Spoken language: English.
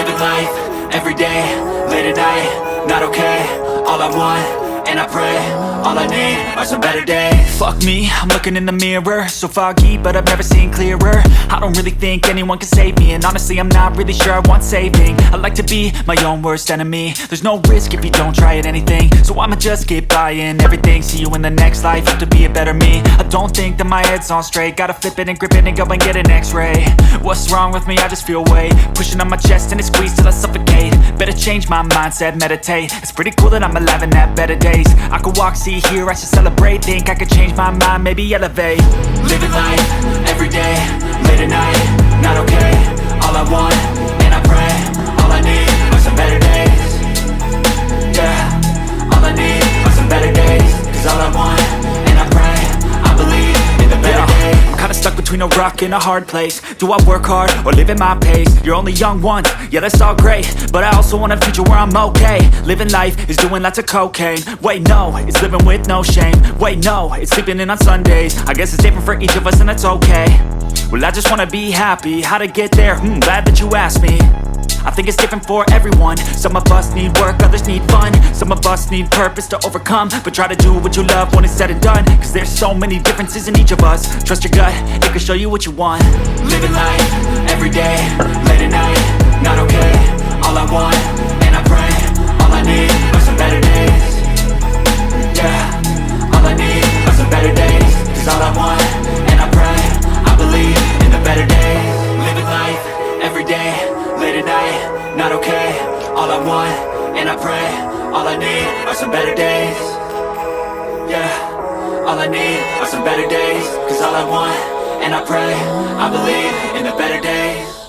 Living life, everyday, late at night, not okay. All I want, and I pray, all I need are some better days. Fuck me, I'm looking in the mirror, so foggy, but I've never seen clearer. I don't really think anyone can save me, and honestly I'm not really sure I want saving. I like to be my own worst enemy. There's no risk if you don't try at anything, so I'ma just keep buying everything. See you in the next life, have to be a better me. I don't think that my head's on straight, gotta flip it and grip it and go and get an x-ray. What's wrong with me? I just feel weight pushing on my chest and it squeezes till I suffocate. Better change my mindset, meditate. It's pretty cool that I'm alive and have better days. I could walk, see, hear, I should celebrate. Think I could change my mind, maybe elevate. Living life, everyday, late at night, not okay. All I want, and I pray, all I need are some better days. Yeah, all I need are some better days. Cause all I want, and I pray, I believe in the better days. I'm kinda stuck between a rock and a hard place. Do I work hard or live at my pace? You're only young once, yeah that's all great, but I also want a future where I'm okay. Living life is doing lots of cocaine. Wait no, it's living with no shame. Wait no, it's sleeping in on Sundays. I guess it's different for each of us and that's okay. Well I just wanna be happy, how to get there? Glad that you asked me. I think it's different for everyone. Some of us need work, others need fun. Some of us need purpose to overcome. But try to do what you love when it's said and done. Cause there's so many differences in each of us. Trust your gut, it can show you what you want. Living life, everyday, late at night, not okay. All I want, and I pray, all I need are some better days. Yeah, all I need are some better days. Cause all I want, and I pray, I believe in the better days. Living life, everyday, late at night, not okay. All I want, and I pray, all I need are some better days. Yeah, all I need are some better days. Cause all I want, and I pray, I believe in the better days.